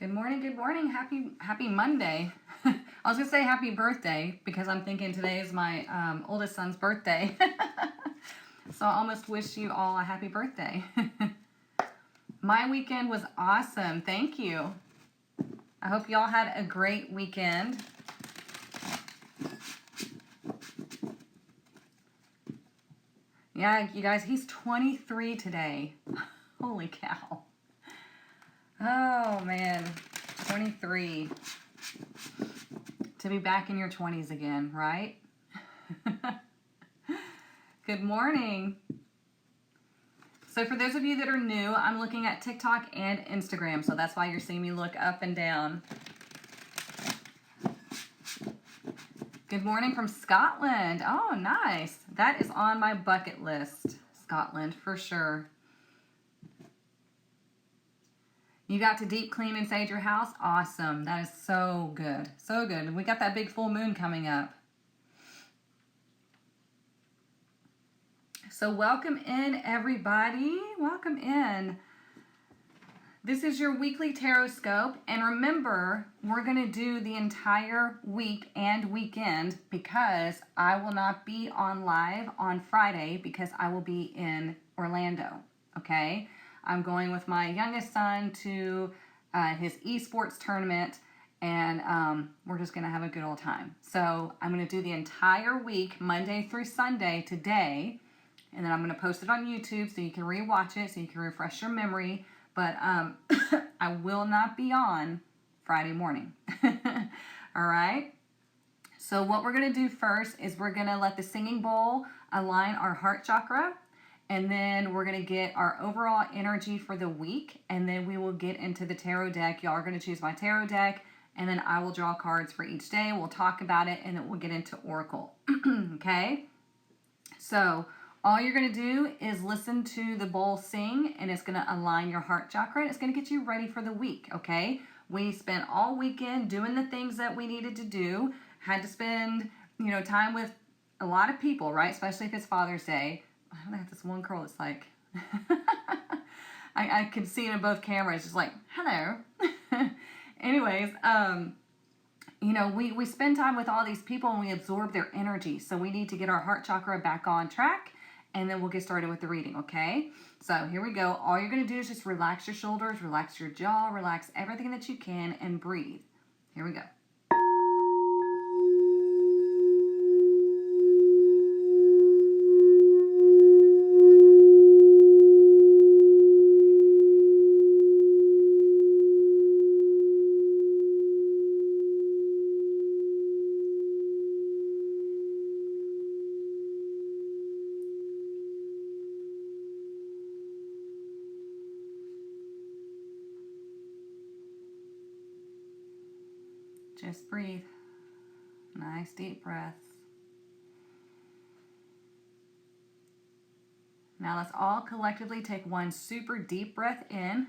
Good morning. Happy Monday. I was gonna say happy birthday because I'm thinking today is my oldest son's birthday. So I almost wish you all a happy birthday. My weekend was awesome. Thank you. I hope y'all had a great weekend. Yeah, you guys, he's 23 today. Holy cow. Oh man, 23. To be back in your 20s again, right? Good morning. So for those of you that are new, I'm looking at TikTok and Instagram, so that's why you're seeing me look up and down. Good morning from Scotland. Oh, nice. That is on my bucket list. Scotland, for sure. You got to deep clean and sage your house? Awesome. That is so good. So good. We got that big full moon coming up. So welcome in, everybody. Welcome in. This is your weekly Tarotscope. And remember, we're going to do the entire week and weekend because I will not be on live on Friday because I will be in Orlando. Okay? I'm going with my youngest son to his esports tournament, and we're just going to have a good old time. So I'm going to do the entire week, Monday through Sunday, today, and then I'm going to post it on YouTube so you can rewatch it, so you can refresh your memory. But I will not be on Friday morning. All right? So what we're going to do first is we're going to let the singing bowl align our heart chakra. And then we're going to get our overall energy for the week. And then we will get into the tarot deck. Y'all are going to choose my tarot deck. And then I will draw cards for each day. We'll talk about it. And then we'll get into Oracle. Okay? So all you're going to do is listen to the bowl sing. And it's going to align your heart chakra. And it's going to get you ready for the week. Okay? We spent all weekend doing the things that we needed to do. Had to spend, time with a lot of people, right? Especially if it's Father's Day. I have this one girl that's like, I can see it in both cameras, just like, hello. Anyways, we spend time with all these people and we absorb their energy. So we need to get our heart chakra back on track and then we'll get started with the reading, okay? So here we go. All you're going to do is just relax your shoulders, relax your jaw, relax everything that you can and breathe. Here we go. Just breathe. Nice deep breaths. Now let's all collectively take one super deep breath in.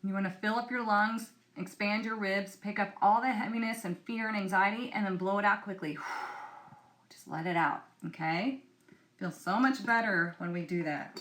You want to fill up your lungs, expand your ribs, pick up all the heaviness and fear and anxiety, and then blow it out quickly. Just let it out, okay? Feels so much better when we do that.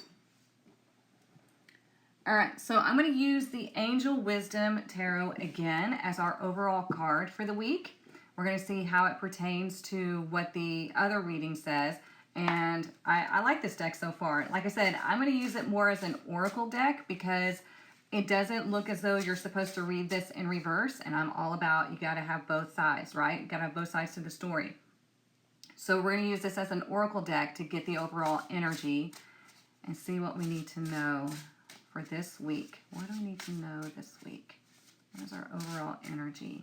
All right, so I'm going to use the Angel Wisdom Tarot again as our overall card for the week. We're going to see how it pertains to what the other reading says. And I like this deck so far. Like I said, I'm going to use it more as an oracle deck because it doesn't look as though you're supposed to read this in reverse. And I'm all about you got to have both sides, right? You got to have both sides to the story. So we're going to use this as an oracle deck to get the overall energy and see what we need to know for this week. What do we need to know this week? What is our overall energy?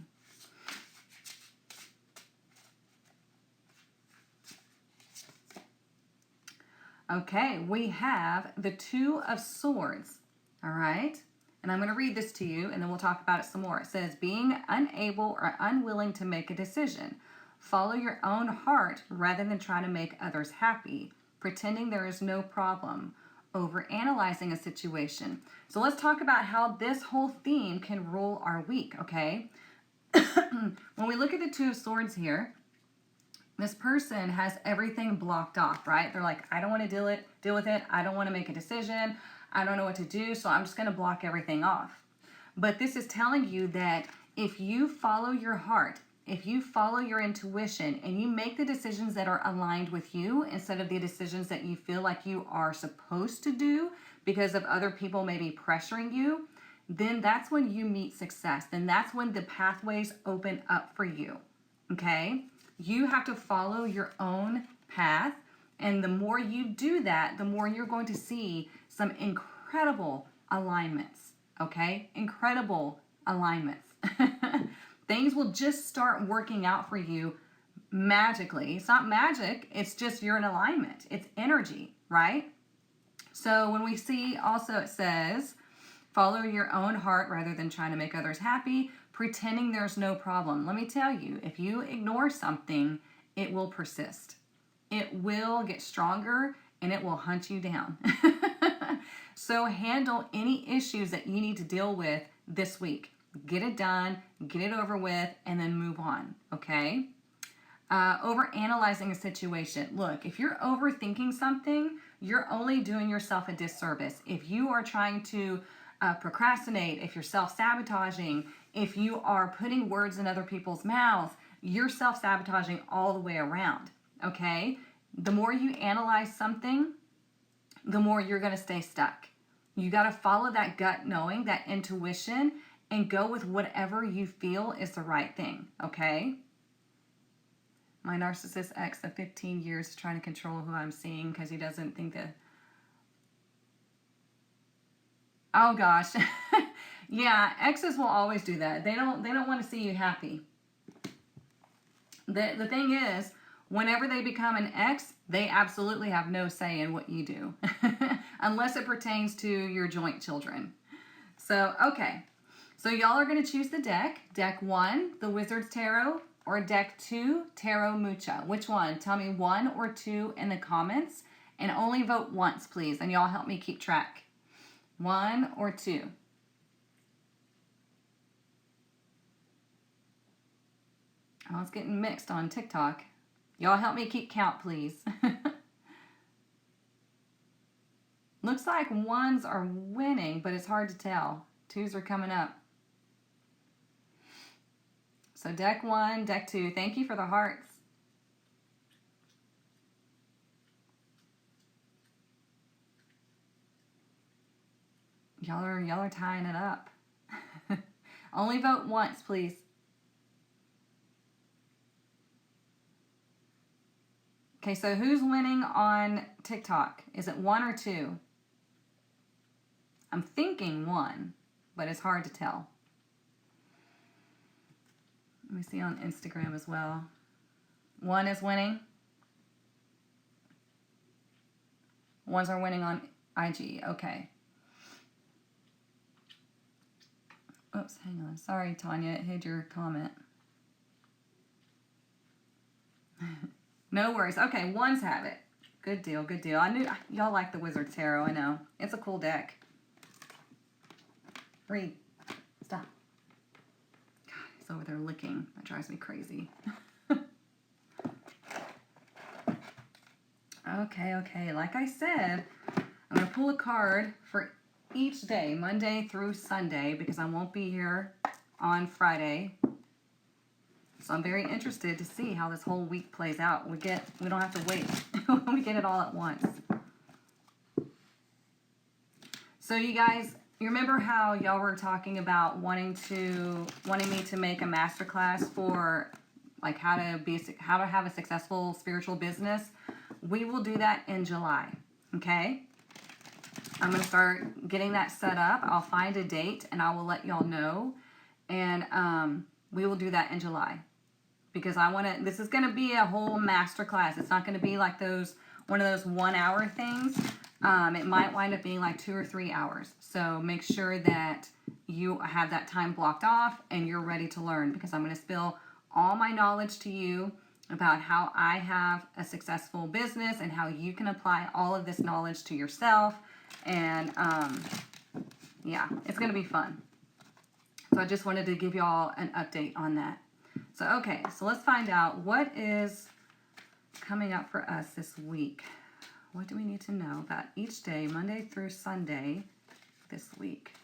Okay, we have the Two of Swords, all right? And I'm going to read this to you, and then we'll talk about it some more. It says, being unable or unwilling to make a decision. Follow your own heart rather than try to make others happy. Pretending there is no problem. Overanalyzing a situation. So let's talk about how this whole theme can rule our week, okay? When we look at the Two of Swords here, this person has everything blocked off, right? They're like, I don't want to deal with it. I don't want to make a decision. I don't know what to do, so I'm just going to block everything off. But this is telling you that if you follow your heart, if you follow your intuition and you make the decisions that are aligned with you instead of the decisions that you feel like you are supposed to do because of other people maybe pressuring you, then that's when you meet success. Then that's when the pathways open up for you. Okay? You have to follow your own path. And the more you do that, the more you're going to see some incredible alignments. Okay? Incredible alignments. Things will just start working out for you magically. It's not magic. It's just you're in alignment. It's energy, right? So when we see also it says, follow your own heart rather than trying to make others happy, pretending there's no problem. Let me tell you, if you ignore something, it will persist. It will get stronger and it will hunt you down. So handle any issues that you need to deal with this week. Get it done, get it over with, and then move on, okay? Overanalyzing a situation. Look, if you're overthinking something, you're only doing yourself a disservice. If you are trying to procrastinate, if you're self-sabotaging, if you are putting words in other people's mouths, you're self-sabotaging all the way around, okay? The more you analyze something, the more you're going to stay stuck. You got to follow that gut knowing, that intuition, and go with whatever you feel is the right thing, okay? My narcissist ex of 15 years is trying to control who I'm seeing because he doesn't think that... Oh gosh. Yeah, exes will always do that. They don't want to see you happy. The thing is, whenever they become an ex, they absolutely have no say in what you do. Unless it pertains to your joint children. So, okay. So y'all are going to choose the deck. Deck 1, the Wizard's Tarot, or deck 2, Tarot Mucha. Which one? Tell me 1 or 2 in the comments. And only vote once, please. And y'all help me keep track. 1 or 2. Oh, it's getting mixed on TikTok. Y'all help me keep count, please. Looks like 1s are winning, but it's hard to tell. 2s are coming up. So deck 1, deck 2. Thank you for the hearts. Y'all are tying it up. Only vote once, please. Okay, so who's winning on TikTok? Is it 1 or 2? I'm thinking 1, but it's hard to tell. Let me see on Instagram as well. 1 is winning. 1s are winning on IG. Okay. Oops, hang on. Sorry, Tanya. It hid your comment. No worries. Okay, 1s have it. Good deal, good deal. I knew y'all like the Wizard's Tarot. I know. It's a cool deck. Read. Stop. God, he's over there licking. That drives me crazy. Okay. Like I said, I'm going to pull a card for each day, Monday through Sunday, because I won't be here on Friday. So I'm very interested to see how this whole week plays out. We don't have to wait. We get it all at once. So you guys, you remember how y'all were talking about wanting me to make a masterclass for like how to have a successful spiritual business? We will do that in July. Okay? I'm going to start getting that set up. I'll find a date and I will let y'all know. And we will do that in July. Because this is going to be a whole master class. It's not going to be like one of those 1 hour things. It might wind up being like 2 or 3 hours. So make sure that you have that time blocked off and you're ready to learn, because I'm going to spill all my knowledge to you about how I have a successful business and how you can apply all of this knowledge to yourself. And yeah, it's going to be fun. So I just wanted to give y'all an update on that. So, okay, so let's find out what is coming up for us this week. What do we need to know about each day, Monday through Sunday, this week?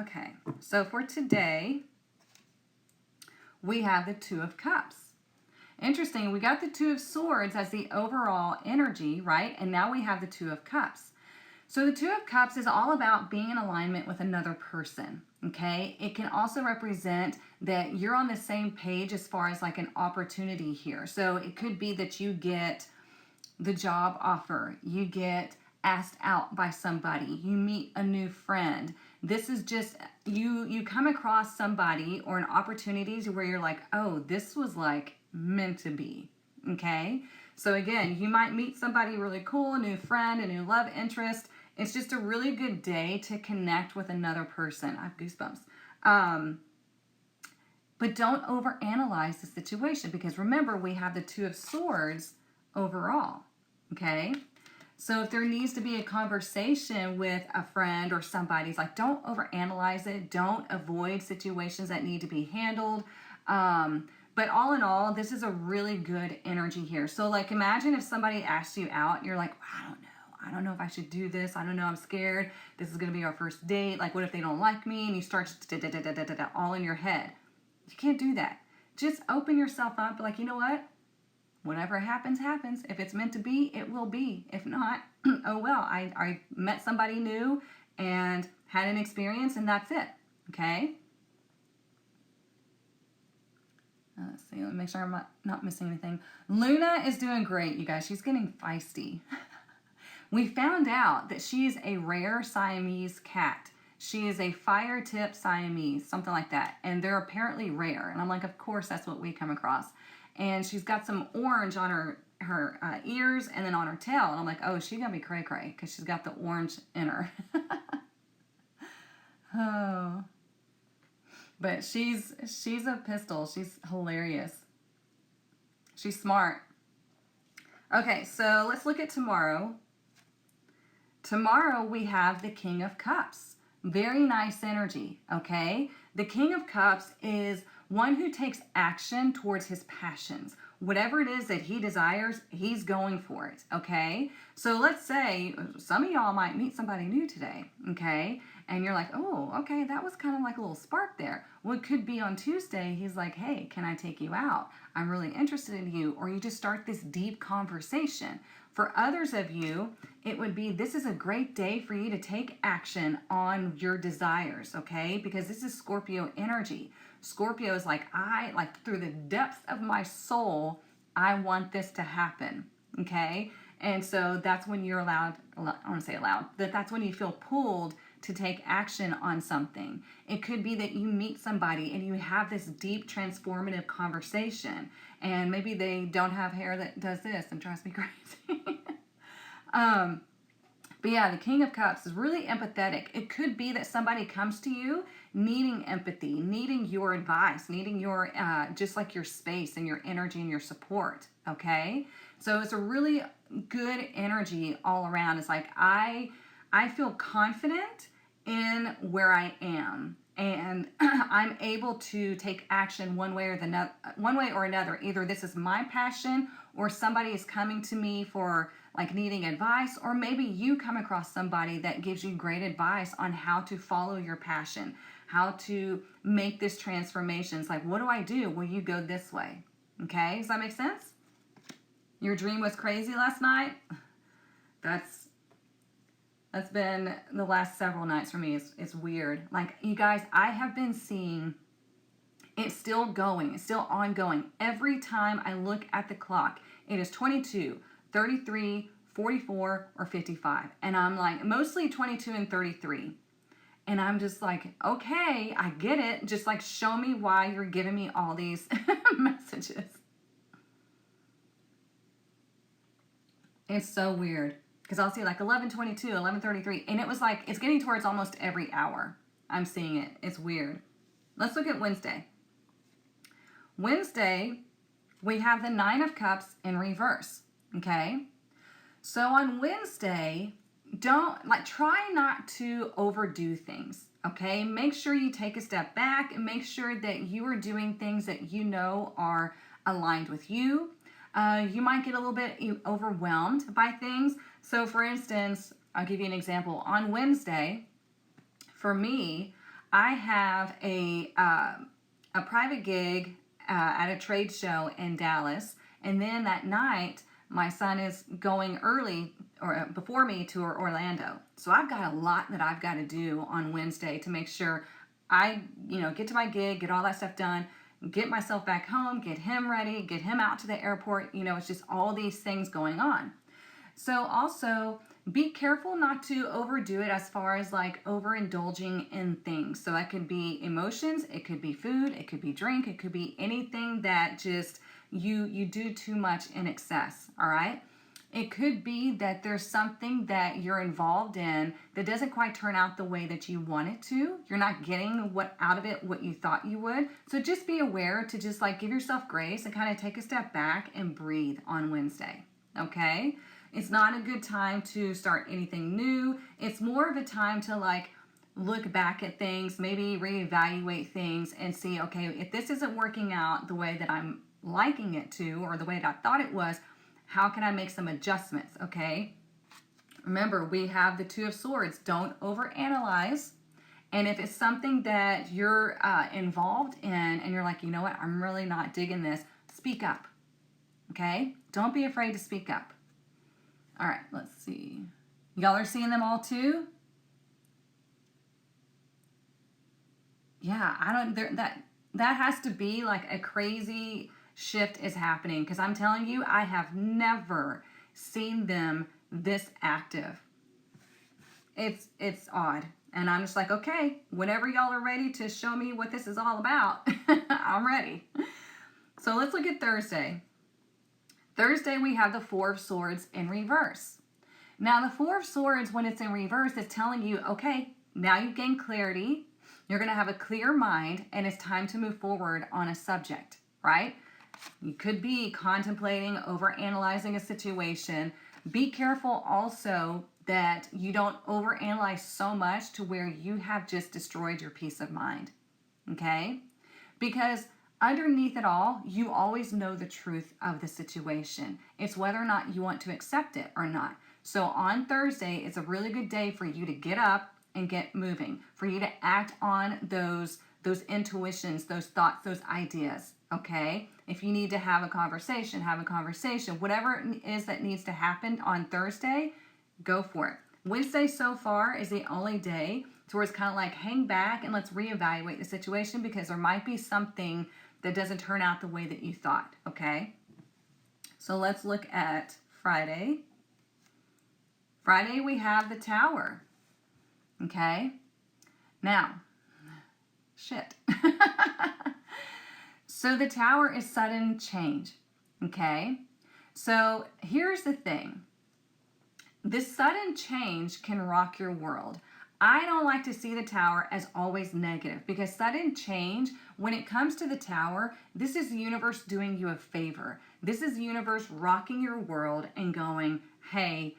Okay, so for today, we have the Two of Cups. Interesting, we got the Two of Swords as the overall energy, right? And now we have the Two of Cups. So the Two of Cups is all about being in alignment with another person, okay? It can also represent that you're on the same page as far as like an opportunity here. So it could be that you get the job offer, you get asked out by somebody, you meet a new friend. This is just, you come across somebody or an opportunity where you're like, oh, this was like meant to be, okay? So again, you might meet somebody really cool, a new friend, a new love interest. It's just a really good day to connect with another person. I have goosebumps. But don't overanalyze the situation, because remember, we have the Two of Swords overall, okay? So if there needs to be a conversation with a friend or somebody, it's like, don't overanalyze it. Don't avoid situations that need to be handled. But all in all, this is a really good energy here. So like, imagine if somebody asked you out and you're like, I don't know if I should do this. I don't know. I'm scared. This is going to be our first date. Like, what if they don't like me? And you start all in your head. You can't do that. Just open yourself up. Be like, you know what? Whatever happens, happens. If it's meant to be, it will be. If not, oh well. I met somebody new and had an experience, and that's it. Okay? Let's see. Let me make sure I'm not missing anything. Luna is doing great, you guys. She's getting feisty. We found out that she's a rare Siamese cat. She is a fire tip Siamese, something like that. And they're apparently rare. And I'm like, of course, that's what we come across. And she's got some orange on her ears and then on her tail. And I'm like, oh, she's going to be cray-cray because she's got the orange in her. Oh. But she's a pistol. She's hilarious. She's smart. Okay, so let's look at tomorrow. Tomorrow we have the King of Cups. Very nice energy, okay? The King of Cups is one who takes action towards his passions. Whatever it is that he desires, he's going for it, okay? So let's say some of y'all might meet somebody new today, okay? And you're like, oh, okay, that was kind of like a little spark there. Well, it could be on Tuesday, he's like, hey, can I take you out? I'm really interested in you. Or you just start this deep conversation. For others of you, it would be, this is a great day for you to take action on your desires, okay? Because this is Scorpio energy. Scorpio is like, through the depths of my soul, I want this to happen, okay? And so that's when you're allowed, I want to say allowed, that's when you feel pulled to take action on something. It could be that you meet somebody and you have this deep transformative conversation, and maybe they don't have hair that does this and drives me crazy. But yeah, the King of Cups is really empathetic. It could be that somebody comes to you needing empathy, needing your advice, needing your, just like your space and your energy and your support, okay? So it's a really good energy all around. It's like, I feel confident in where I am, and I'm able to take action one way or another. Either this is my passion, or somebody is coming to me for like needing advice, or maybe you come across somebody that gives you great advice on how to follow your passion, how to make this transformation. It's like, what do I do? Well, you go this way. Okay, does that make sense? Your dream was crazy last night? That's been the last several nights for me. It's weird. Like, you guys, I have been seeing it's still going. It's still ongoing. Every time I look at the clock, it is 22, 33, 44, or 55. And I'm like, mostly 22 and 33. And I'm just like, okay, I get it. Just like, show me why you're giving me all these messages. It's so weird. Because I'll see like 11:22, 11:33. And it was like, it's getting towards almost every hour. I'm seeing it. It's weird. Let's look at Wednesday. Wednesday, we have the Nine of Cups in reverse. Okay? So on Wednesday, try not to overdo things. Okay? Make sure you take a step back and make sure that you are doing things that you know are aligned with you. You might get a little bit overwhelmed by things. So for instance, I'll give you an example. On Wednesday, for me, I have a private gig at a trade show in Dallas, and then that night my son is going early or before me to Orlando. So I've got a lot that I've got to do on Wednesday to make sure I, get to my gig, get all that stuff done, get myself back home, get him ready, get him out to the airport. It's just all these things going on. So also be careful not to overdo it as far as like overindulging in things. So that could be emotions, it could be food, it could be drink, it could be anything that just you do too much in excess, all right? It could be that there's something that you're involved in that doesn't quite turn out the way that you want it to. You're not getting out of it what you thought you would. So just be aware to just like give yourself grace and kind of take a step back and breathe on Wednesday, okay? It's not a good time to start anything new. It's more of a time to like look back at things, maybe reevaluate things and see, okay, if this isn't working out the way that I'm liking it to or the way that I thought it was, how can I make some adjustments, okay? Remember, we have the Two of Swords. Don't overanalyze. And if it's something that you're involved in and you're like, you know what, I'm really not digging this, speak up, okay? Don't be afraid to speak up. All right, let's see. Y'all are seeing them all too? Yeah, that has to be like a crazy shift is happening because I'm telling you, I have never seen them this active. It's odd. And I'm just like, okay, whenever y'all are ready to show me what this is all about, I'm ready. So let's look at Thursday. Thursday, we have the Four of Swords in reverse. Now, the Four of Swords, when it's in reverse, is telling you, okay, now you've gained clarity. You're going to have a clear mind, and it's time to move forward on a subject, right? You could be contemplating, overanalyzing a situation. Be careful also that you don't overanalyze so much to where you have just destroyed your peace of mind, okay? Because underneath it all, you always know the truth of the situation. It's whether or not you want to accept it or not. So on Thursday, it's a really good day for you to get up and get moving, for you to act on those intuitions, those thoughts, those ideas, okay? If you need to have a conversation, have a conversation. Whatever it is that needs to happen on Thursday, go for it. Wednesday so far is the only day to where it's kind of like hang back and let's reevaluate the situation because there might be something that doesn't turn out the way that you thought, okay? So let's look at Friday. Friday, we have the Tower, okay? Now, shit. So the Tower is sudden change, okay? So here's the thing. This sudden change can rock your world. I don't like to see the Tower as always negative because sudden change, when it comes to the Tower, this is the universe doing you a favor. This is the universe rocking your world and going, hey,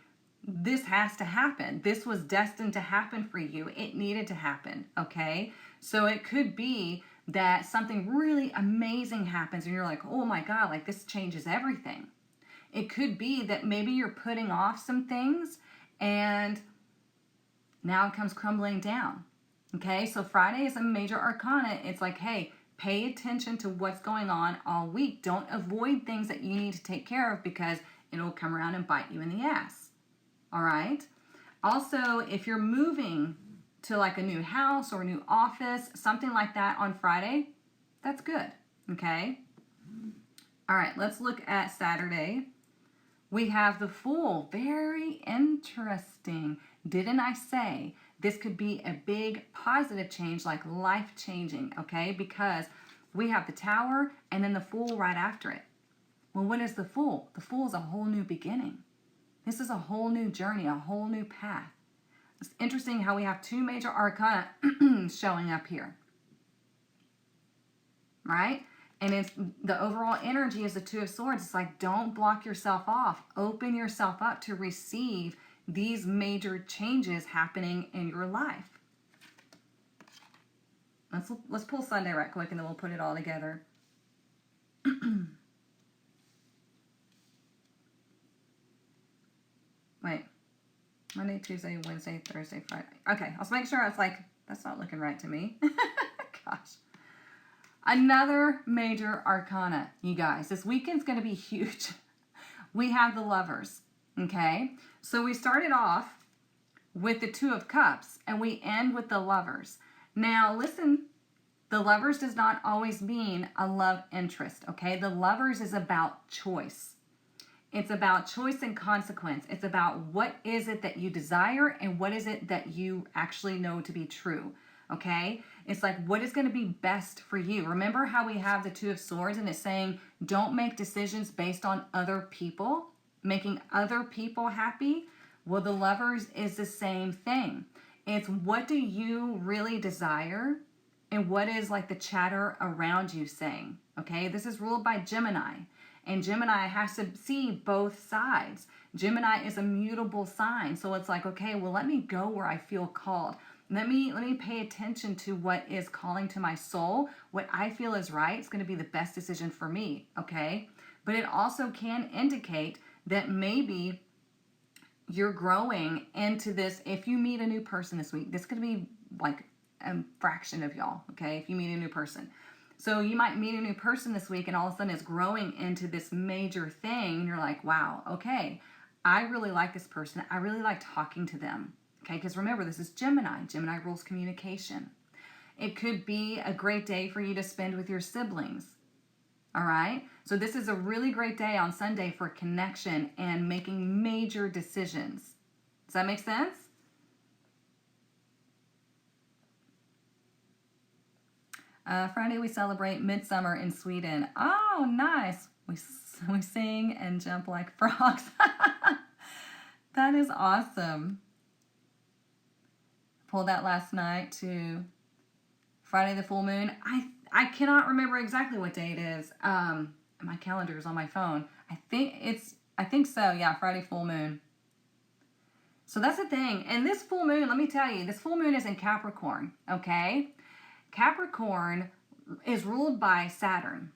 this has to happen. This was destined to happen for you. It needed to happen, okay? So it could be that something really amazing happens and you're like, oh my God, like this changes everything. It could be that maybe you're putting off some things and now it comes crumbling down. Okay, so Friday is a major arcana. It's like, hey, pay attention to what's going on all week. Don't avoid things that you need to take care of because it'll come around and bite you in the ass. All right. Also, if you're moving to like a new house or a new office, something like that on Friday, that's good. Okay. All right, let's look at Saturday. We have the Fool. Very interesting. Didn't I say this could be a big positive change, like life-changing, okay? Because we have the Tower and then the Fool right after it. Well, what is the Fool? The Fool is a whole new beginning. This is a whole new journey, a whole new path. It's interesting how we have two major arcana showing up here, right? And it's the overall energy is the Two of Swords. It's like, don't block yourself off. Open yourself up to receive these major changes happening in your life. Let's pull Sunday right quick and then we'll put it all together. Wait. Monday, Tuesday, Wednesday, Thursday, Friday. Okay, I'll make sure it's like That's not looking right to me. Gosh. Another major arcana, you guys. This weekend's going to be huge. We have the Lovers, okay? So we started off with the Two of Cups, and we end with the Lovers. Now, listen, the Lovers does not always mean a love interest, okay? The Lovers is about choice. It's about choice and consequence. It's about what is it that you desire and what is it that you actually know to be true, okay? It's like, what is going to be best for you? Remember how we have the Two of Swords and it's saying, don't make decisions based on other people, making other people happy? Well, the Lovers is the same thing. It's what do you really desire and what is like the chatter around you saying, okay? This is ruled by Gemini. And Gemini has to see both sides. Gemini is a mutable sign. So it's like, okay, well, let me go where I feel called. Let me pay attention to what is calling to my soul. What I feel is right. It's going to be the best decision for me, okay? But it also can indicate that maybe you're growing into this. If you meet a new person this week, this could be like a fraction of y'all, okay? If you meet a new person. So you might meet a new person this week and all of a sudden it's growing into this major thing. And you're like, wow, okay, I really like this person. I really like talking to them. Okay, because remember, this is Gemini. Gemini rules communication. It could be a great day for you to spend with your siblings. All right? So this is a really great day on Sunday for connection and making major decisions. Does that make sense? Friday we celebrate Midsummer in Sweden. Oh, nice. We sing and jump like frogs. That is awesome. Pulled that last night to Friday the full moon. I cannot remember exactly what day it is. My calendar is on my phone. I think so. Yeah, Friday full moon. So that's the thing. And this full moon, let me tell you, this full moon is in Capricorn, okay? Capricorn is ruled by Saturn.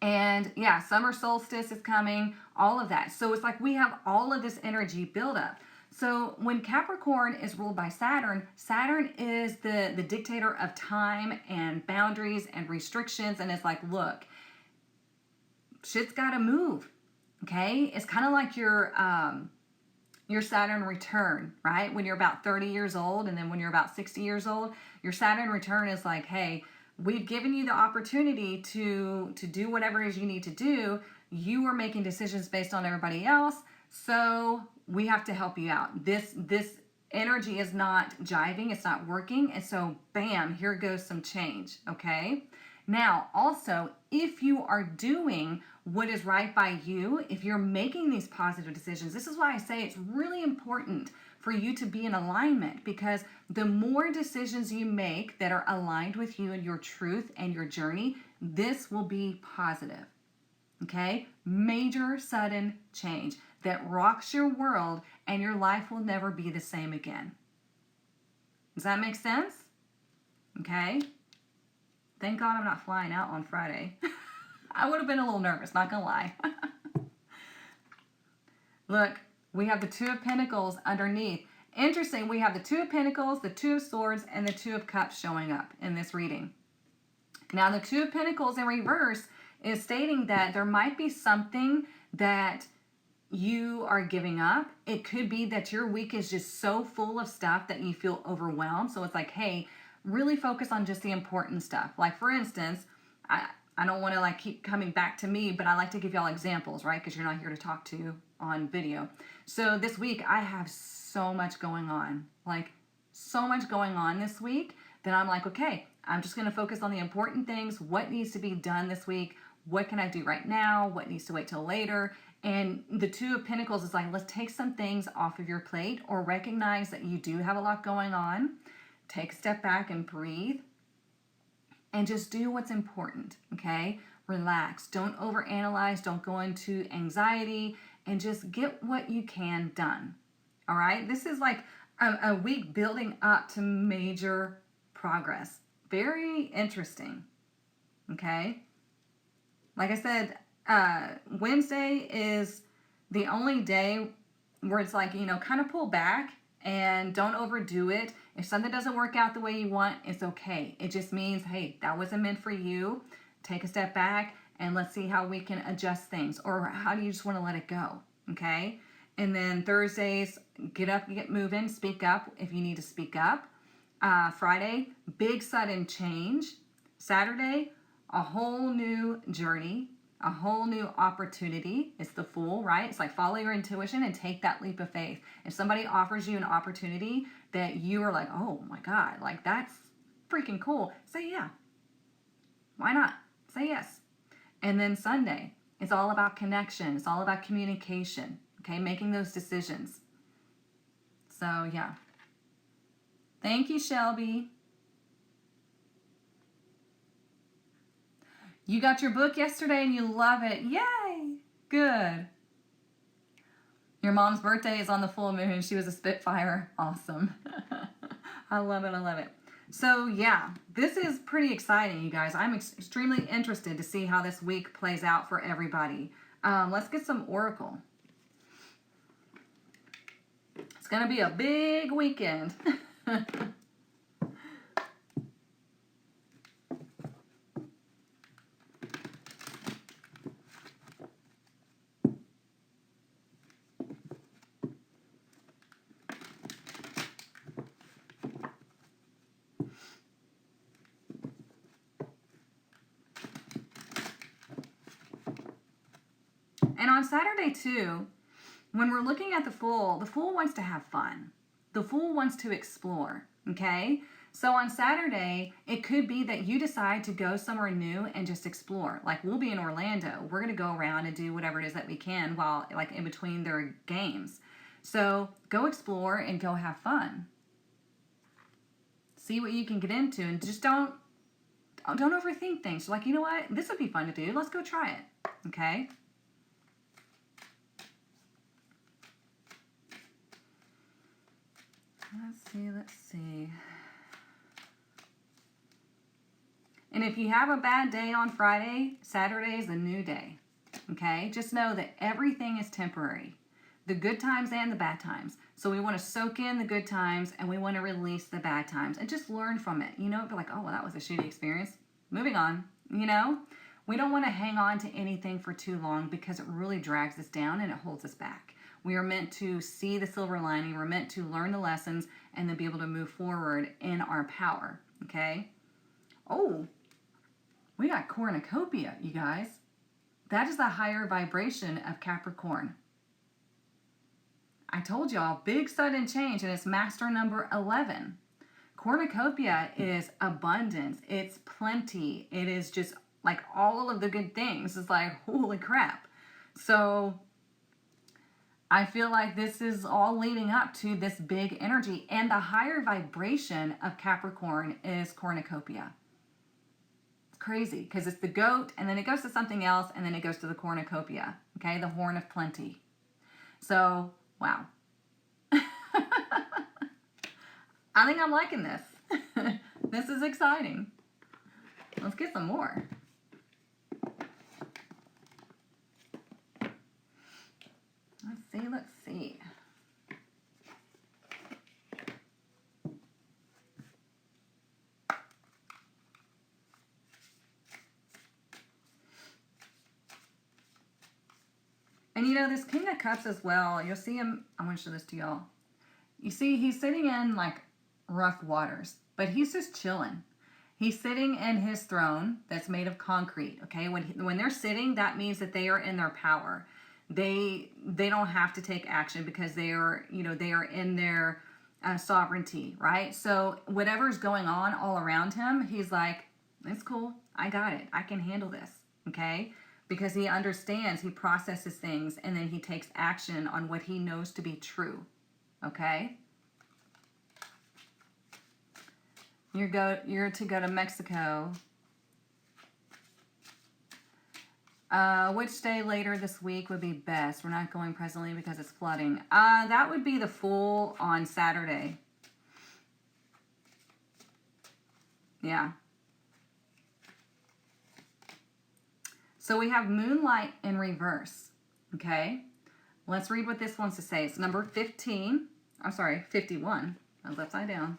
And yeah, summer solstice is coming, all of that. So it's like we have all of this energy build up. So when Capricorn is ruled by Saturn, Saturn is the dictator of time and boundaries and restrictions. And it's like, look, shit's got to move, okay? It's kind of like your Saturn return, right? When you're about 30 years old and then when you're about 60 years old, your Saturn return is like, hey, we've given you the opportunity to do whatever it is you need to do. You are making decisions based on everybody else. So we have to help you out. This energy is not jiving. It's not working. And so bam, here goes some change. Okay. Now, also, if you are doing what is right by you, if you're making these positive decisions, this is why I say it's really important for you to be in alignment, because the more decisions you make that are aligned with you and your truth and your journey, this will be positive. Okay? Major sudden change that rocks your world and your life will never be the same again. Does that make sense? Okay? Thank God I'm not flying out on Friday. I would have been a little nervous, not gonna lie. Look, we have the Two of Pentacles underneath. Interesting, we have the Two of Pentacles, the Two of Swords, and the Two of Cups showing up in this reading. Now, the Two of Pentacles in reverse is stating that there might be something that you are giving up. It could be that your week is just so full of stuff that you feel overwhelmed. So it's like, hey, really focus on just the important stuff. Like, for instance, I don't want to like keep coming back to me, but I like to give y'all examples, right? Because you're not here to talk to on video. So this week I have so much going on, like so much going on this week that I'm like, okay, I'm just going to focus on the important things. What needs to be done this week? What can I do right now? What needs to wait till later? And the Two of Pentacles is like, let's take some things off of your plate, or recognize that you do have a lot going on. Take a step back and breathe and just do what's important, okay? Relax. Don't overanalyze. Don't go into anxiety, and just get what you can done, all right? This is like a week building up to major progress. Very interesting, okay? Like I said, Wednesday is the only day where it's like, you know, kind of pull back And don't overdo it. If something doesn't work out the way you want, it's okay. It just means, hey, that wasn't meant for you. Take a step back and let's see how we can adjust things. Or how do you just want to let it go? Okay? And then Thursdays, get up, get moving, speak up if you need to speak up. Friday, big sudden change. Saturday, a whole new journey, a whole new opportunity. It's the Fool, right? It's like follow your intuition and take that leap of faith. If somebody offers you an opportunity that you are like, oh my God, like that's freaking cool, say yeah. Why not? Say yes. And then Sunday, it's all about connection. It's all about communication, okay? Making those decisions. So yeah. Thank you, Shelby. You got your book yesterday and you love it. Yay! Good. Your mom's birthday is on the full moon. She was a Spitfire. Awesome. I love it. I love it. So yeah, this is pretty exciting, you guys. I'm extremely interested to see how this week plays out for everybody. Let's get some Oracle. It's going to be a big weekend. And on Saturday too, when we're looking at the Fool wants to have fun. The Fool wants to explore, okay? So on Saturday, it could be that you decide to go somewhere new and just explore. Like we'll be in Orlando. We're going to go around and do whatever it is that we can while like in between their games. So go explore and go have fun. See what you can get into and just don't overthink things. Like, you know what? This would be fun to do. Let's go try it, okay? Let's see. And if you have a bad day on Friday, Saturday is a new day. Okay? Just know that everything is temporary. The good times and the bad times. So we want to soak in the good times and we want to release the bad times and just learn from it. You know, be like, oh, well, that was a shitty experience. Moving on, you know? We don't want to hang on to anything for too long because it really drags us down and it holds us back. We are meant to see the silver lining. We're meant to learn the lessons and then be able to move forward in our power, okay? Oh, we got cornucopia, you guys. That is the higher vibration of Capricorn. I told y'all, big sudden change, and it's master number 11. Cornucopia is abundance. It's plenty. It is just like all of the good things. It's like, holy crap. So I feel like this is all leading up to this big energy. And the higher vibration of Capricorn is cornucopia. It's crazy because it's the goat and then it goes to something else and then it goes to the cornucopia. Okay, the horn of plenty. So, wow. I think I'm liking this. This is exciting. Let's get some more. Let's see. And you know, this King of Cups as well, you'll see him, I want to show this to y'all. You see, he's sitting in like rough waters, but he's just chilling. He's sitting in his throne that's made of concrete, okay? When they're sitting, that means that they are in their power. They don't have to take action because they are in their sovereignty, right? So whatever's going on all around him, he's like, it's cool. I got it. I can handle this, okay? Because he understands, he processes things, and then he takes action on what he knows to be true, okay? You're to go to Mexico. Which day later this week would be best? We're not going presently because it's flooding. That would be the Fool on Saturday. Yeah. So we have Moonlight in reverse. Okay. Let's read what this wants to say. It's number 15. I'm sorry, 51. I was upside down.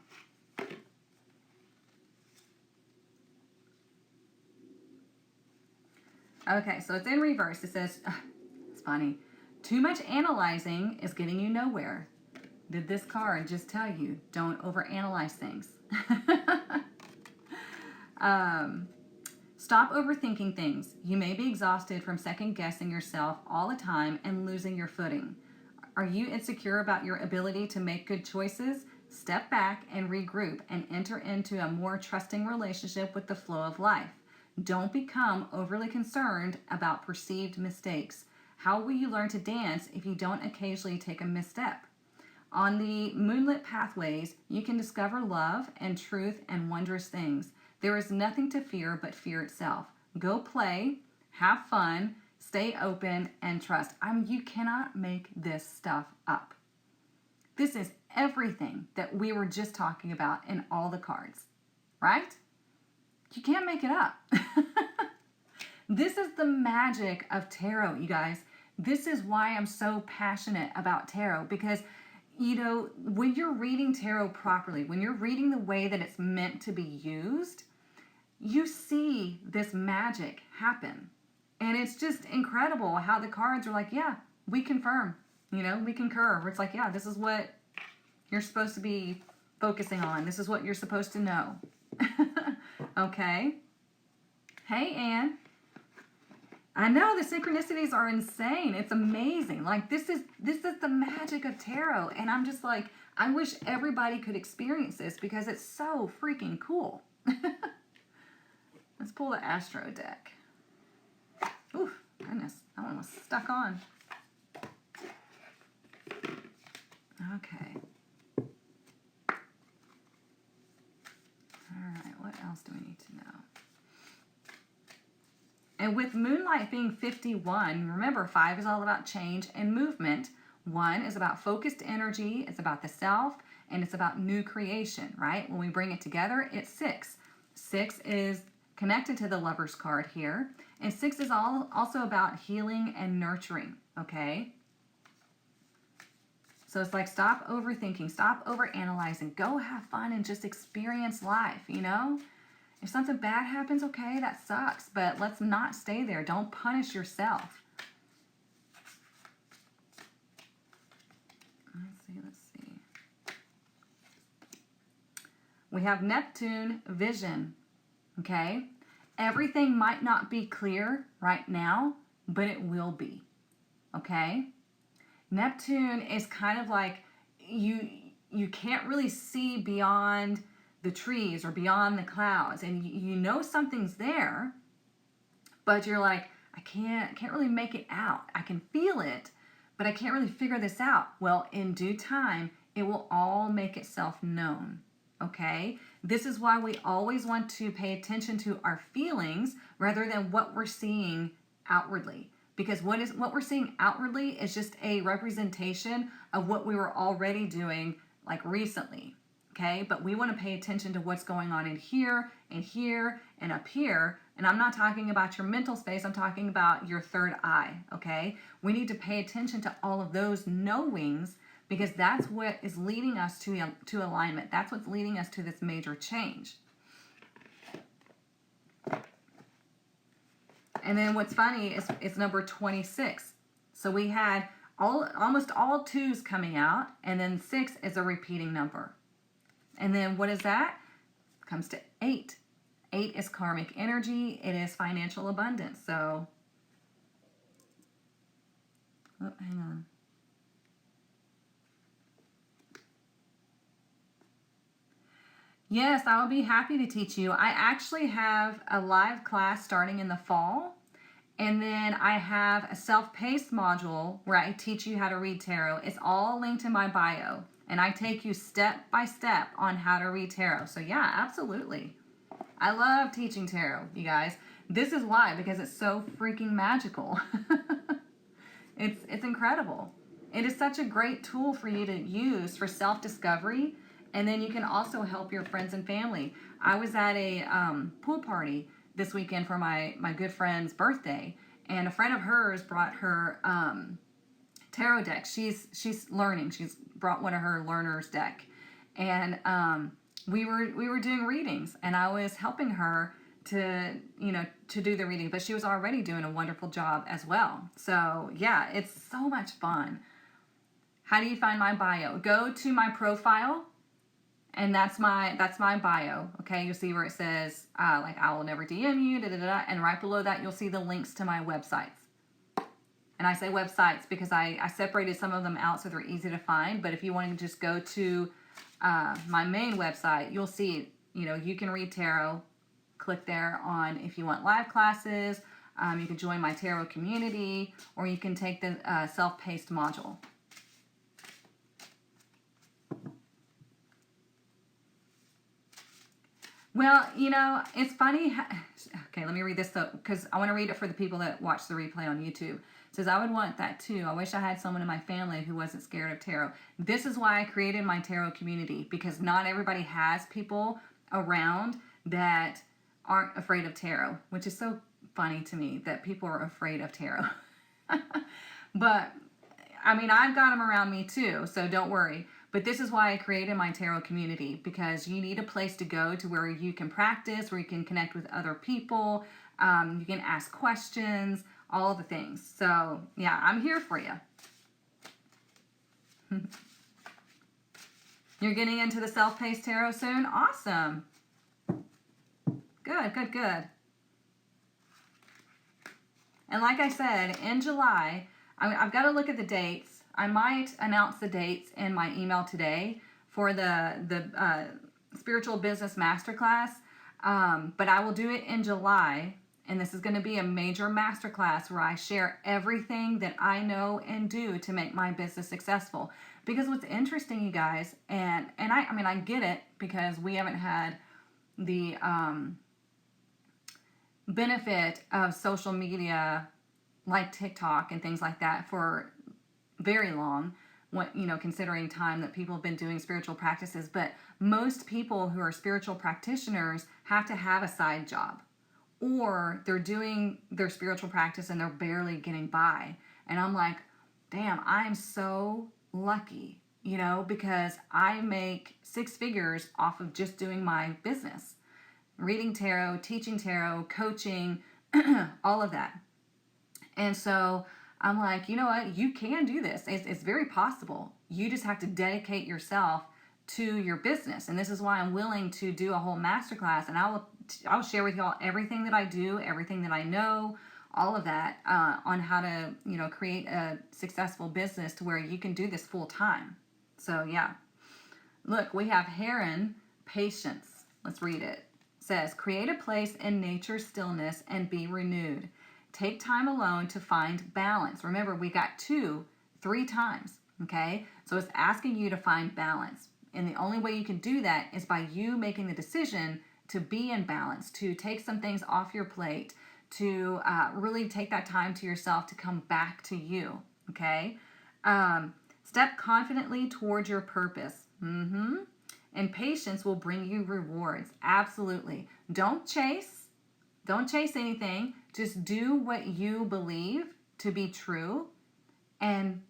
Okay, so it's in reverse. It says, it's funny. Too much analyzing is getting you nowhere. Did this card just tell you don't overanalyze things? Stop overthinking things. You may be exhausted from second guessing yourself all the time and losing your footing. Are you insecure about your ability to make good choices? Step back and regroup and enter into a more trusting relationship with the flow of life. Don't become overly concerned about perceived mistakes. How will you learn to dance if you don't occasionally take a misstep? On the moonlit pathways, you can discover love and truth and wondrous things. There is nothing to fear but fear itself. Go play, have fun, stay open, and trust. You cannot make this stuff up. This is everything that we were just talking about in all the cards, right? You can't make it up. This is the magic of tarot, you guys. This is why I'm so passionate about tarot, because when you're reading tarot properly, when you're reading the way that it's meant to be used, you see this magic happen. And it's just incredible how the cards are like, yeah, we confirm, we concur. It's like, yeah, this is what you're supposed to be focusing on. This is what you're supposed to know. Okay. Hey, Anne. I know the synchronicities are insane. It's amazing. Like this is the magic of tarot. And I'm just like, I wish everybody could experience this because it's so freaking cool. Let's pull the Astro deck. Ooh, goodness, that one was stuck on. Okay. All right, what else do we need to know? And with Moonlight being 51, remember 5 is all about change and movement. 1 is about focused energy, it's about the self, and it's about new creation, right? When we bring it together, it's 6. 6 is connected to the Lover's card here. And 6 is also about healing and nurturing, okay? So it's like, stop overthinking, stop overanalyzing, go have fun and just experience life, If something bad happens, okay, that sucks, but let's not stay there. Don't punish yourself. Let's see. We have Neptune vision, okay? Everything might not be clear right now, but it will be, okay? Neptune is kind of like you can't really see beyond the trees or beyond the clouds, and you know something's there, but you're like, I can't really make it out. I can feel it, but I can't really figure this out. Well, in due time, it will all make itself known, okay? This is why we always want to pay attention to our feelings rather than what we're seeing outwardly. Because what we're seeing outwardly is just a representation of what we were already doing like recently. Okay, but we want to pay attention to what's going on in here, and here, and up here. And I'm not talking about your mental space, I'm talking about your third eye, okay? We need to pay attention to all of those knowings because that's what is leading us to alignment. That's what's leading us to this major change. And then what's funny is it's number 26. So we had almost all 2s coming out, and then 6 is a repeating number. And then what is that? Comes to 8. 8 is karmic energy. It is financial abundance. So, oh, hang on. Yes, I will be happy to teach you. I actually have a live class starting in the fall. And then I have a self-paced module where I teach you how to read tarot. It's all linked in my bio. And I take you step by step on how to read tarot. So yeah, absolutely. I love teaching tarot, you guys. This is why, because it's so freaking magical. It's incredible. It is such a great tool for you to use for self-discovery. And then you can also help your friends and family. I was at a pool party this weekend for my good friend's birthday. And a friend of hers brought her tarot deck. She's learning. She's brought one of her learner's deck, and we were doing readings, and I was helping her to do the reading, but she was already doing a wonderful job as well. So yeah, it's so much fun. How do you find my bio? Go to my profile, and that's my bio. Okay, you'll see where it says like I will never DM you, and right below that you'll see the links to my websites. And I say websites because I separated some of them out so they're easy to find. But if you want to just go to my main website, you'll see, you can read tarot. Click there on if you want live classes. You can join my tarot community, or you can take the self-paced module. Well, it's funny. Okay, let me read this because I want to read it for the people that watch the replay on YouTube. It says, I would want that too. I wish I had someone in my family who wasn't scared of tarot. This is why I created my tarot community, because not everybody has people around that aren't afraid of tarot, which is so funny to me that people are afraid of tarot. But, I mean, I've got them around me too, so don't worry. But this is why I created my tarot community, because you need a place to go to where you can practice, where you can connect with other people, you can ask questions, all of the things. So, yeah, I'm here for you. You're getting into the self-paced tarot soon? Awesome. Good, good, good. And like I said, in July, I've got to look at the dates. I might announce the dates in my email today for the Spiritual Business Masterclass, but I will do it in July, and this is going to be a major masterclass where I share everything that I know and do to make my business successful. Because what's interesting, you guys, and I get it, because we haven't had the benefit of social media like TikTok and things like that for very long, considering time that people have been doing spiritual practices. But most people who are spiritual practitioners have to have a side job, or they're doing their spiritual practice and they're barely getting by. And I'm like, damn, I'm so lucky, because I make 6 figures off of just doing my business, reading tarot, teaching tarot, coaching, all of that. And so I'm like, you know what? You can do this. It's very possible. You just have to dedicate yourself to your business. And this is why I'm willing to do a whole masterclass. And I'll share with y'all everything that I do, everything that I know, all of that on how to, create a successful business to where you can do this full time. So yeah. Look, we have Heron, patience. Let's read it. It says, create a place in nature's stillness and be renewed. Take time alone to find balance. Remember, we got 2, 3 times, okay? So it's asking you to find balance. And the only way you can do that is by you making the decision to be in balance, to take some things off your plate, to really take that time to yourself to come back to you, okay? Step confidently towards your purpose. And patience will bring you rewards. Absolutely. Don't chase anything. Just do what you believe to be true, and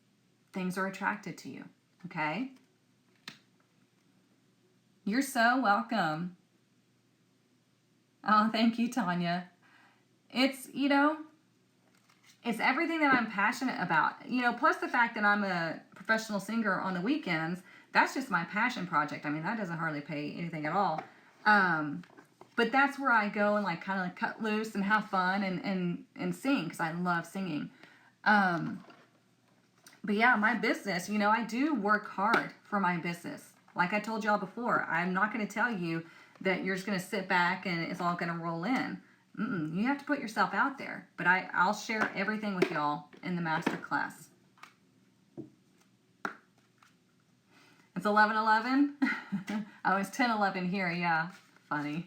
things are attracted to you, okay? You're so welcome. Oh, thank you, Tanya. It's, it's everything that I'm passionate about. Plus the fact that I'm a professional singer on the weekends, that's just my passion project. I mean, that doesn't hardly pay anything at all. But that's where I go and kind of cut loose and have fun and sing, because I love singing. But yeah, my business, I do work hard for my business. Like I told y'all before, I'm not going to tell you that you're just going to sit back and it's all going to roll in. You have to put yourself out there. But I'll share everything with y'all in the master class. It's 11:11. Oh, it's 10:11 here. Yeah, funny.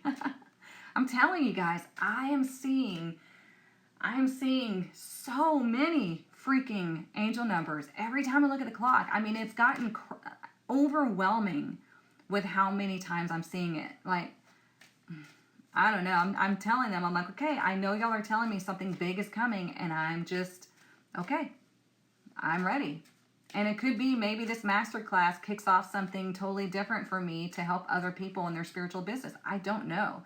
I'm telling you guys, I am seeing so many freaking angel numbers every time I look at the clock. I mean, it's gotten overwhelming with how many times I'm seeing it. Like, I don't know. I'm telling them, I'm like, okay, I know y'all are telling me something big is coming, and I'm just, okay, I'm ready. And it could be maybe this masterclass kicks off something totally different for me to help other people in their spiritual business. I don't know.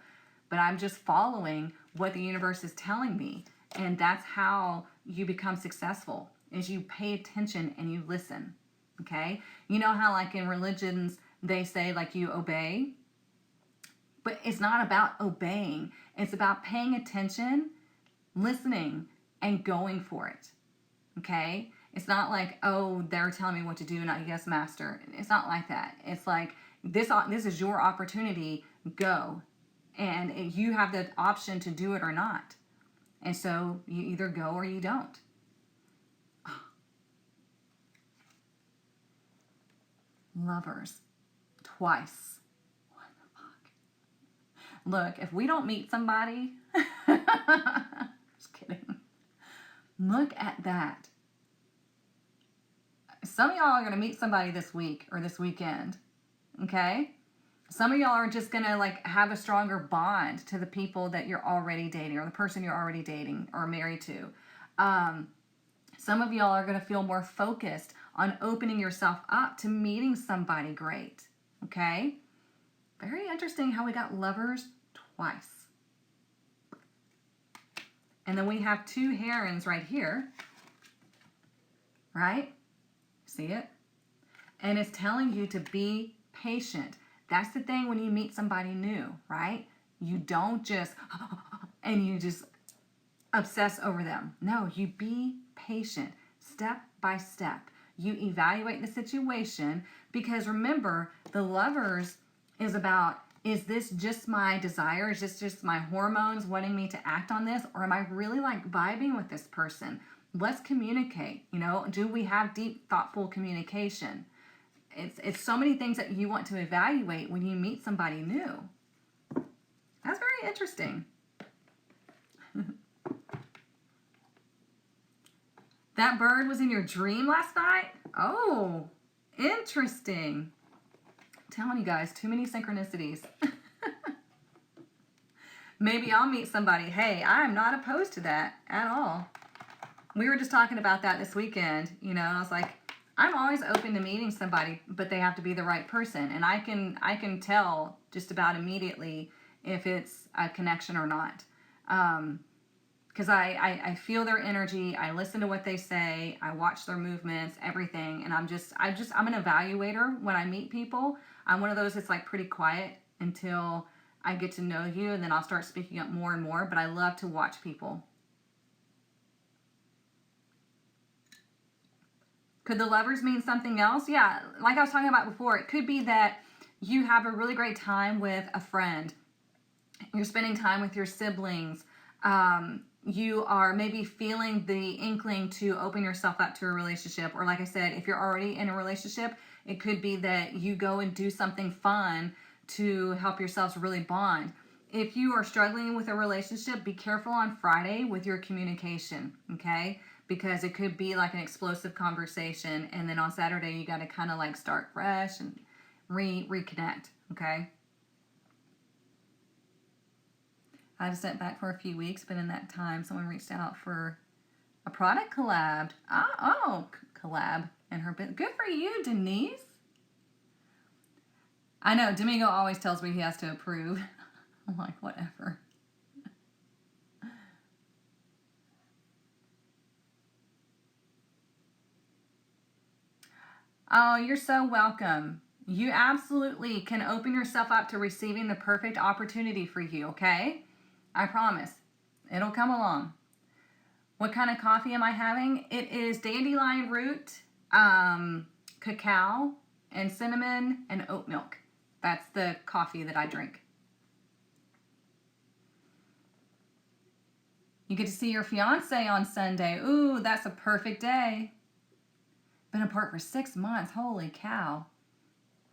But I'm just following what the universe is telling me. And that's how you become successful, is you pay attention and you listen. Okay? You know how like in religions they say like you obey? But it's not about obeying. It's about paying attention, listening, and going for it. Okay? It's not like, oh, they're telling me what to do and I yes, master. It's not like that. It's like, this is your opportunity. Go. And you have the option to do it or not. And so you either go or you don't. Lovers. Twice. What the fuck? Look, if we don't meet somebody, just kidding. Look at that. Some of y'all are going to meet somebody this week or this weekend. Okay? Some of y'all are just going to like have a stronger bond to the people that you're already dating or the person you're already dating or married to. Some of y'all are going to feel more focused on opening yourself up to meeting somebody great. Okay? Very interesting how we got lovers twice. And then we have two herons right here. Right? See it? And it's telling you to be patient. That's the thing when you meet somebody new, right? You don't just, and you just obsess over them. No, you be patient, step by step. You evaluate the situation because remember, the lovers is about, is this just my desire? Is this just my hormones wanting me to act on this? Or am I really like vibing with this person? Let's communicate, you know, do we have deep, thoughtful communication? It's so many things that you want to evaluate when you meet somebody new. That's very interesting. That bird was in your dream last night? Oh, interesting. I'm telling you guys, too many synchronicities. Maybe I'll meet somebody. Hey, I'm not opposed to that at all. We were just talking about that this weekend, you know, and I was like, I'm always open to meeting somebody, but they have to be the right person. And I can tell just about immediately if it's a connection or not. Because I feel their energy, I listen to what they say, I watch their movements, everything, and I'm an evaluator when I meet people. I'm one of those that's like pretty quiet until I get to know you, and then I'll start speaking up more and more, but I love to watch people. Could the lovers mean something else? Yeah, like I was talking about before, it could be that you have a really great time with a friend. You're spending time with your siblings. You are maybe feeling the inkling to open yourself up to a relationship. Or like I said, if you're already in a relationship, it could be that you go and do something fun to help yourselves really bond. If you are struggling with a relationship, be careful on Friday with your communication, okay? Because it could be like an explosive conversation, and then on Saturday you got to kind of like start fresh and reconnect, okay? I just sent back for a few weeks, but in that time someone reached out for a product collab. Collab and her bit. Good for you, Denise. I know Domingo always tells me he has to approve. I'm like, whatever. Oh, you're so welcome. You absolutely can open yourself up to receiving the perfect opportunity for you, okay? I promise. It'll come along. What kind of coffee am I having? It is dandelion root, cacao, and cinnamon, and oat milk. That's the coffee that I drink. You get to see your fiance on Sunday. Ooh, that's a perfect day. Been apart for 6 months. Holy cow.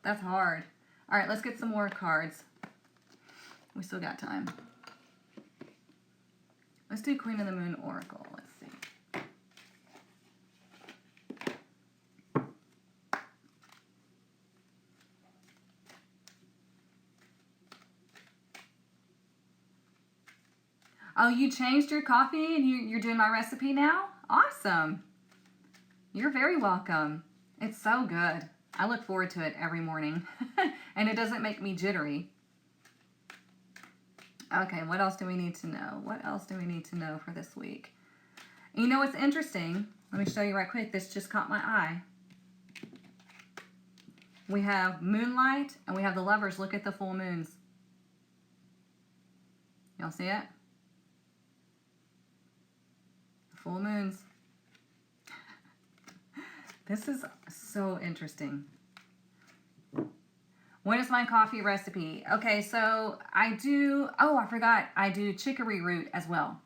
That's hard. All right, let's get some more cards. We still got time. Let's do Queen of the Moon Oracle. Let's see. Oh, you changed your coffee and you're doing my recipe now? Awesome. You're very welcome. It's so good. I look forward to it every morning. And it doesn't make me jittery. Okay, what else do we need to know? What else do we need to know for this week? You know what's interesting? Let me show you right quick. This just caught my eye. We have moonlight and we have the lovers. Look at the full moons. Y'all see it? Full moons. This is so interesting. What is my coffee recipe? Okay, so I forgot, I do chicory root as well.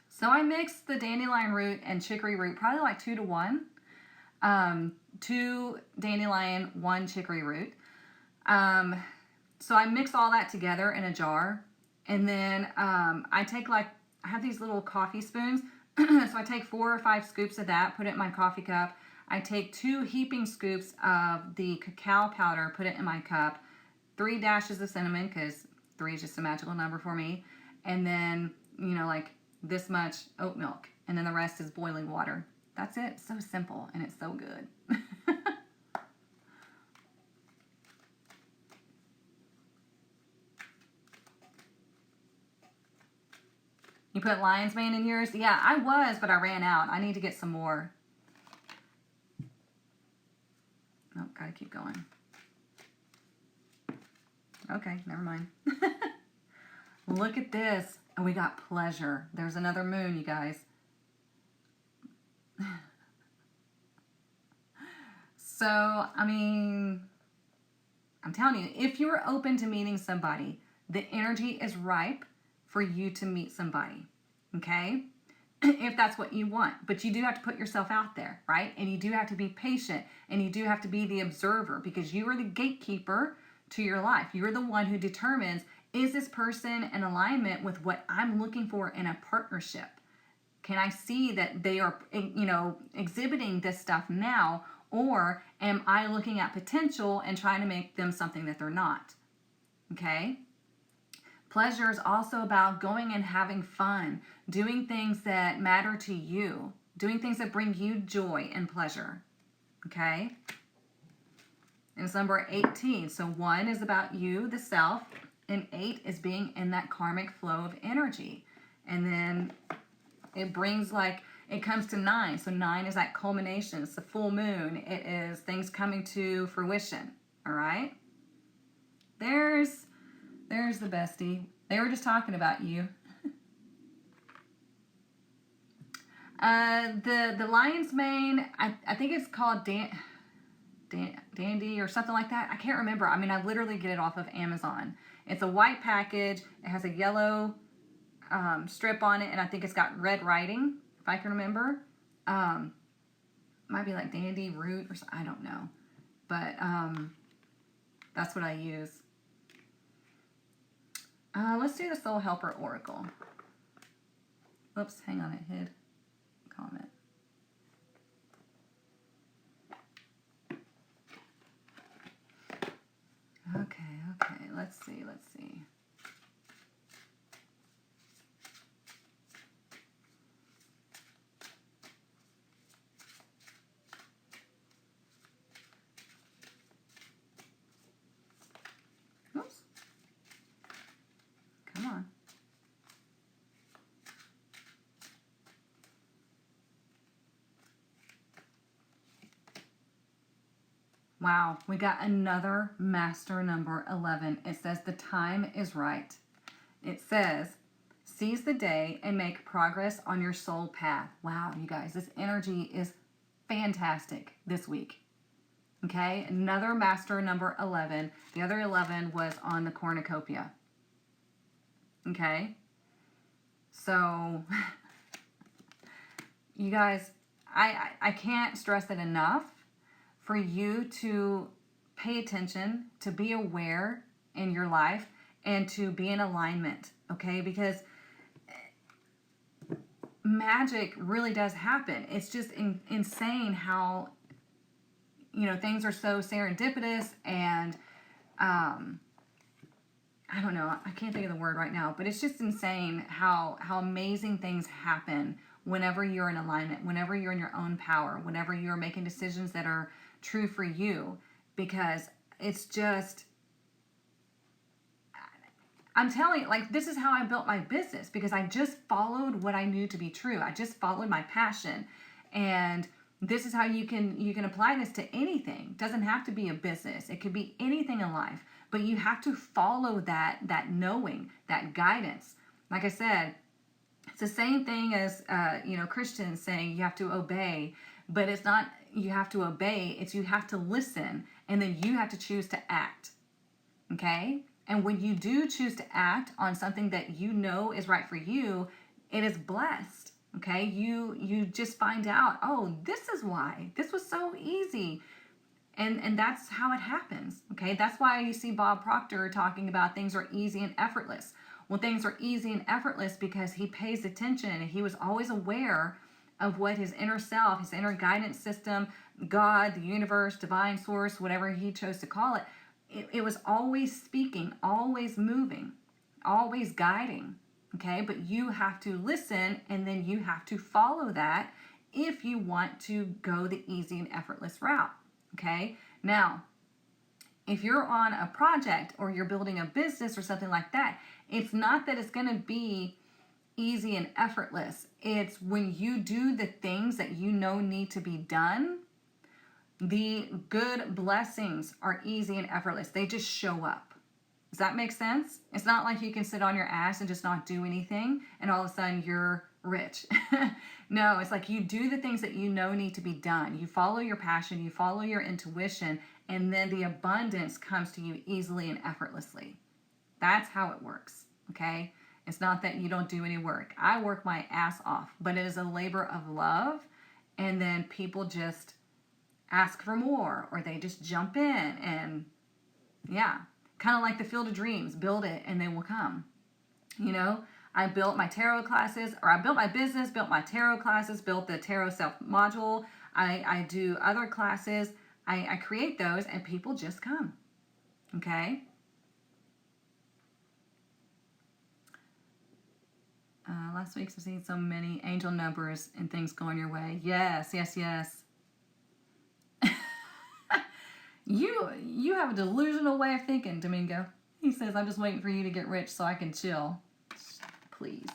So I mix the dandelion root and chicory root, probably like 2 to 1. 2 dandelion, 1 chicory root. So I mix all that together in a jar. And then I have these little coffee spoons. So I take 4 or 5 scoops of that, put it in my coffee cup. I take 2 heaping scoops of the cacao powder, put it in my cup. 3 dashes of cinnamon, because 3 is just a magical number for me. And then, like this much oat milk. And then the rest is boiling water. That's it. It's so simple, and it's so good. You put lion's mane in yours? Yeah, I was, but I ran out. I need to get some more. Oh, gotta keep going. Okay, never mind. Look at this. And we got pleasure. There's another moon, you guys. So, I mean, I'm telling you, if you're open to meeting somebody, the energy is ripe for you to meet somebody, okay? If that's what you want. But you do have to put yourself out there, right? And you do have to be patient, and you do have to be the observer, because you are the gatekeeper to your life. You're the one who determines, is this person in alignment with what I'm looking for in a partnership? Can I see that they are, exhibiting this stuff now, or am I looking at potential and trying to make them something that they're not? Okay? Pleasure is also about going and having fun, doing things that matter to you, doing things that bring you joy and pleasure. Okay? And it's number 18. So 1 is about you, the self, and 8 is being in that karmic flow of energy. And then it brings it comes to 9. So 9 is that culmination. It's the full moon. It is things coming to fruition. All right? There's the bestie. They were just talking about you. The lion's mane, I think it's called Dandy or something like that. I can't remember. I mean, I literally get it off of Amazon. It's a white package. It has a yellow strip on it, and I think it's got red writing, if I can remember. Might be like Dandy Root or something. I don't know. But that's what I use. Let's do the Soul Helper Oracle. Oops, hang on, it hid a comment. Okay, let's see. Oops. Come on. Wow, we got another master number 11. It says the time is right. It says, seize the day and make progress on your soul path. Wow, you guys, this energy is fantastic this week. Okay, another master number 11. The other 11 was on the cornucopia. Okay, so you guys, I can't stress it enough for you to pay attention, to be aware in your life, and to be in alignment, okay? Because magic really does happen. It's just insane how, things are so serendipitous, and I don't know, I can't think of the word right now, but it's just insane how amazing things happen whenever you're in alignment, whenever you're in your own power, whenever you're making decisions that are true for you. Because it's just, I'm telling you, like, this is how I built my business, because I just followed what I knew to be true. I just followed my passion. And this is how you can apply this to anything. It doesn't have to be a business. It could be anything in life, but you have to follow that knowing, that guidance. Like I said, it's the same thing as Christians saying you have to obey, but it's not you have to obey, it's you have to listen, and then you have to choose to act. Okay? And when you do choose to act on something that you know is right for you, it is blessed. Okay? You just find out, oh, this is why. This was so easy. And that's how it happens. Okay? That's why you see Bob Proctor talking about things are easy and effortless. Well, things are easy and effortless because he pays attention and he was always aware of what his inner self, his inner guidance system, God, the universe, divine source, whatever he chose to call it, it was always speaking, always moving, always guiding. Okay, but you have to listen, and then you have to follow that if you want to go the easy and effortless route. Okay, now, if you're on a project or you're building a business or something like that, it's not that it's going to be easy and effortless. It's when you do the things that you know need to be done, the good blessings are easy and effortless. They just show up. Does that make sense? It's not like you can sit on your ass and just not do anything and all of a sudden you're rich. No, it's like you do the things that you know need to be done. You follow your passion, you follow your intuition, and then the abundance comes to you easily and effortlessly. That's how it works, okay? It's not that you don't do any work. I work my ass off, but it is a labor of love, and then people just ask for more, or they just jump in, and yeah, kind of like the Field of Dreams, build it and they will come. You know, I built my tarot classes, or I built my business, built my tarot classes, built the tarot self module. I do other classes. I create those and people just come. Okay. Last week I've seen so many angel numbers and things going your way. Yes, yes, yes. You have a delusional way of thinking, Domingo. He says, I'm just waiting for you to get rich so I can chill. Please.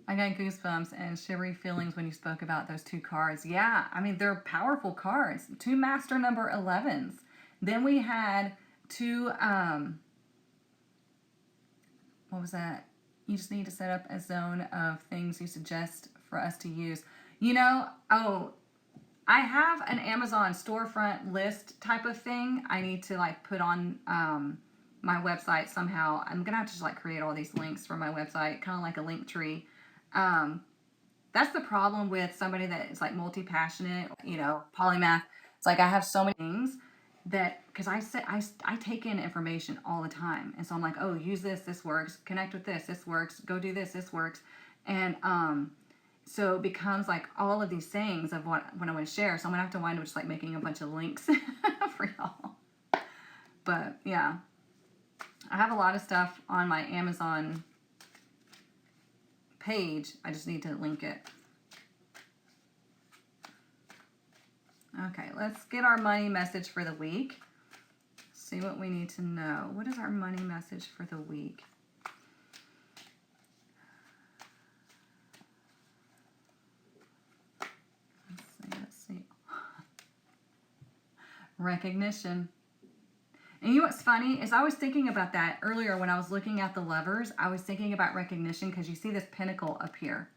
I got goosebumps and shivery feelings when you spoke about those two cards. Yeah, I mean, they're powerful cards. Two master number 11s. Then we had two, what was that? You just need to set up a zone of things you suggest for us to use. You know, I have an Amazon storefront list type of thing I need to like put on my website somehow. I'm gonna have to just like create all these links for my website, kind of like a link tree. That's the problem with somebody that is like multi-passionate, you know, polymath. It's like I have so many things that, because I take in information all the time, and so I'm like, oh, use this, this works, connect with this works, go do this works, and so it becomes like all of these things of what I want to share. So I'm gonna have to wind up just like making a bunch of links for y'all. But yeah, I have a lot of stuff on my Amazon page. I just need to link it. Okay, let's get our money message for the week. See what we need to know. What is our money message for the week? Let's see. Recognition. And you know what's funny is I was thinking about that earlier when I was looking at the lovers. I was thinking about recognition because you see this pinnacle up here.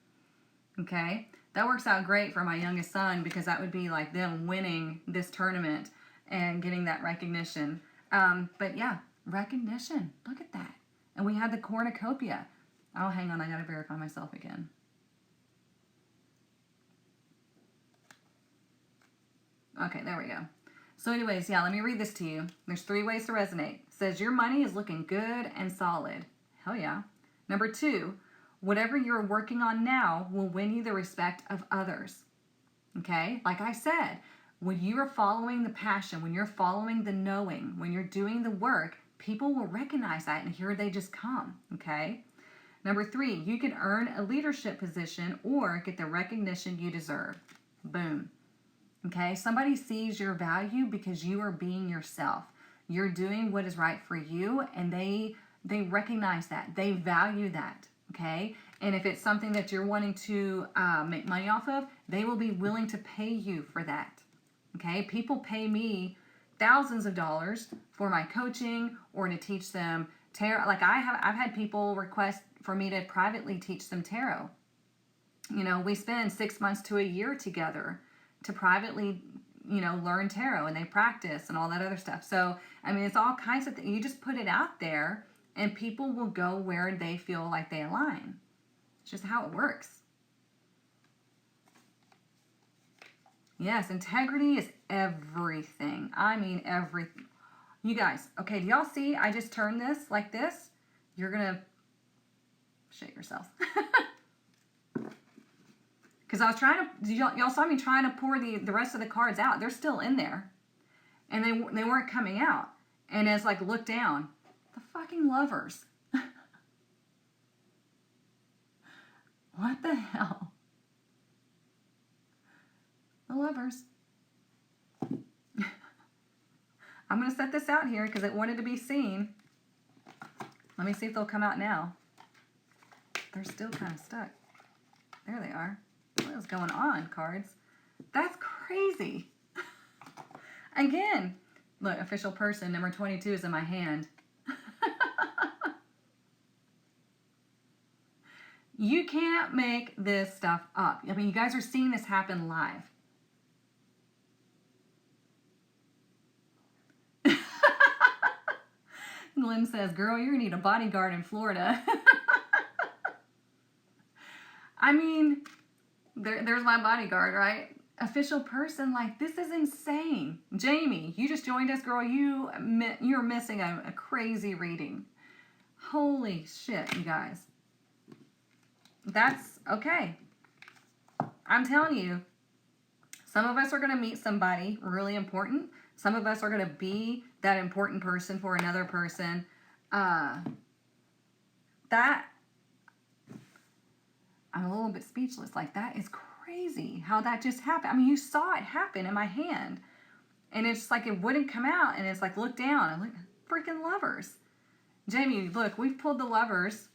Okay? That works out great for my youngest son because that would be like them winning this tournament and getting that recognition. But yeah, recognition. Look at that. And we had the cornucopia. Oh, hang on. I got to verify myself again. Okay, there we go. So anyways, yeah, let me read this to you. There's 3 ways to resonate. It says, your money is looking good and solid. Hell yeah. Number 2, whatever you're working on now will win you the respect of others. Okay? Like I said, when you are following the passion, when you're following the knowing, when you're doing the work, people will recognize that, and here they just come. Okay? Number 3, you can earn a leadership position or get the recognition you deserve. Boom. Okay, somebody sees your value because you are being yourself. You're doing what is right for you, and they recognize that. They value that. Okay, and if it's something that you're wanting to make money off of, they will be willing to pay you for that. Okay, people pay me thousands of dollars for my coaching or to teach them tarot. Like I've had people request for me to privately teach them tarot. You know, we spend 6 months to a year together to privately, you know, learn tarot, and they practice and all that other stuff. So, I mean, it's all kinds of things. You just put it out there and people will go where they feel like they align. It's just how it works. Yes, integrity is everything. I mean, everything. You guys, okay, do y'all see? I just turned this like this. You're going to shit yourself. Because I was trying to, y'all saw me trying to pour the rest of the cards out. They're still in there. And they weren't coming out. And it's like, look down. The fucking Lovers. What the hell? The Lovers. I'm going to set this out here because it wanted to be seen. Let me see if they'll come out now. They're still kind of stuck. There they are. What is going on, cards? That's crazy. Again, look, official person, number 22 is in my hand. You can't make this stuff up. I mean, you guys are seeing this happen live. Lynn says, girl, you're going to need a bodyguard in Florida. I mean, there's my bodyguard, right? Official person, like, this is insane. Jamie, you just joined us, girl. You're missing a crazy reading. Holy shit, you guys. That's okay. I'm telling you, some of us are going to meet somebody really important. Some of us are going to be that important person for another person. I'm a little bit speechless. Like, that is crazy how that just happened. I mean, you saw it happen in my hand. And it's like it wouldn't come out. And it's like, look down. And look, freaking Lovers. Jamie, look, we've pulled the Lovers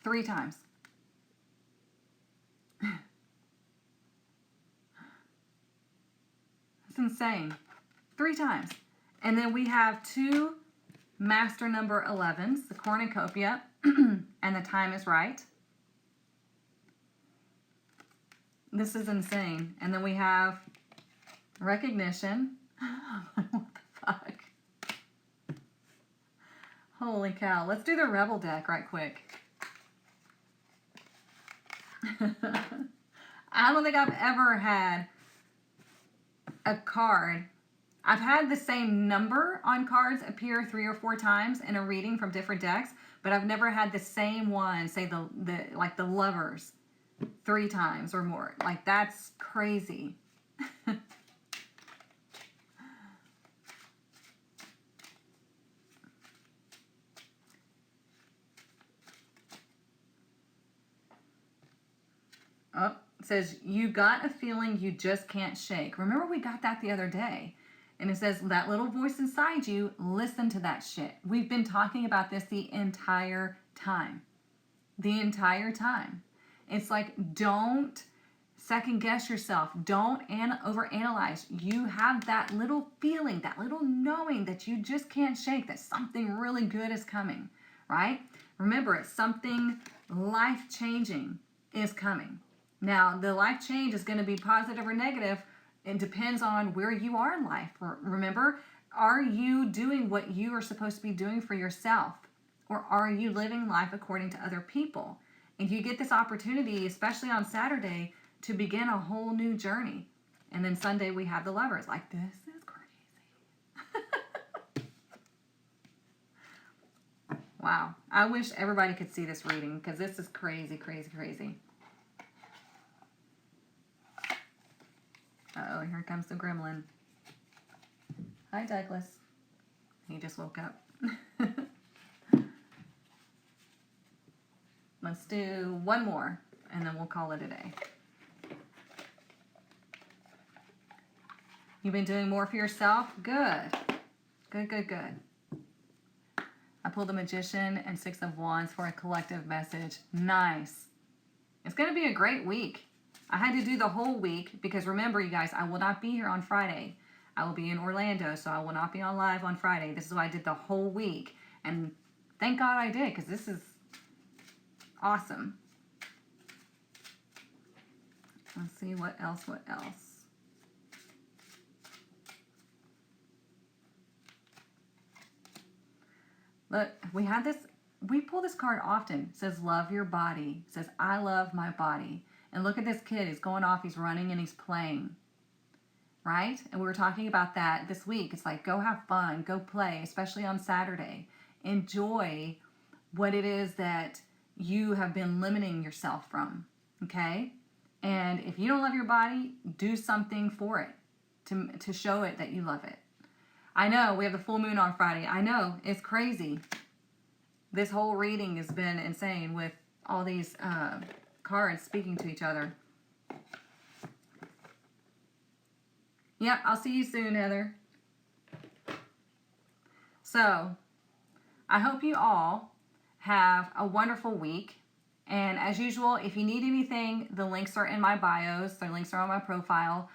3 times. It's insane. 3 times. And then we have 2 master number 11s, the cornucopia, and the time is right. This is insane. And then we have recognition. What the fuck? Holy cow. Let's do the Rebel deck right quick. I don't think I've ever had a card. I've had the same number on cards appear 3 or 4 times in a reading from different decks, but I've never had the same one, say the Lovers, 3 times or more. Like, that's crazy. Oh, it says, you got a feeling you just can't shake. Remember, we got that the other day. And it says, that little voice inside you, listen to that shit. We've been talking about this the entire time. The entire time. It's like, don't second guess yourself. Don't overanalyze. You have that little feeling, that little knowing that you just can't shake, that something really good is coming, right? Remember, it's something life-changing is coming. Now, the life change is going to be positive or negative. It depends on where you are in life. Remember, are you doing what you are supposed to be doing for yourself? Or are you living life according to other people? And you get this opportunity, especially on Saturday, to begin a whole new journey. And then Sunday we have the Lovers. Like, this is crazy. Wow. I wish everybody could see this reading because this is crazy, crazy, crazy. Uh-oh, here comes the gremlin. Hi, Douglas. He just woke up. Let's do one more, and then we'll call it a day. You've been doing more for yourself? Good. Good, good, good. I pulled the Magician and Six of Wands for a collective message. Nice. It's going to be a great week. I had to do the whole week because remember, you guys, I will not be here on Friday. I will be in Orlando, so I will not be on live on Friday. This is why I did the whole week. And thank God I did, because this is awesome. Let's see what else. Look, we pull this card often. It says, love your body. It says, I love my body. And look at this kid. He's going off, he's running, and he's playing. Right? And we were talking about that this week. It's like, go have fun, go play, especially on Saturday. Enjoy what it is that you have been limiting yourself from, okay? And if you don't love your body, do something for it to show it that you love it. I know, we have the full moon on Friday. I know, it's crazy. This whole reading has been insane with all these cards speaking to each other. Yep, I'll see you soon, Heather. So, I hope you all have a wonderful week. And as usual, if you need anything, the links are in my bios. The links are on my profile.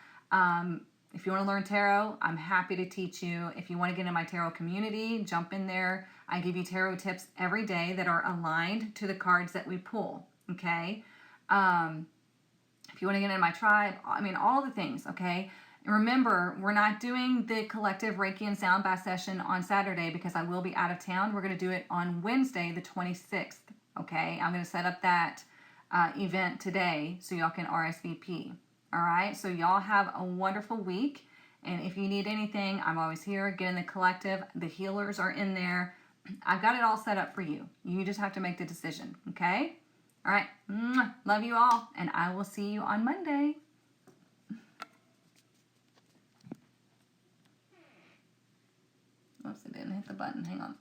If you want to learn tarot, I'm happy to teach you. If you want to get in my tarot community, jump in there. I give you tarot tips every day that are aligned to the cards that we pull, okay? If you want to get in my tribe, I mean, all the things, okay? And remember, we're not doing the collective Reiki and sound bath session on Saturday because I will be out of town. We're going to do it on Wednesday, the 26th, okay? I'm going to set up that event today so y'all can RSVP, all right? So y'all have a wonderful week. And if you need anything, I'm always here. Get in the collective. The healers are in there. I've got it all set up for you. You just have to make the decision, okay? All right. Love you all, and I will see you on Monday. Oops, I didn't hit the button. Hang on.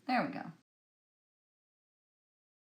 There we go.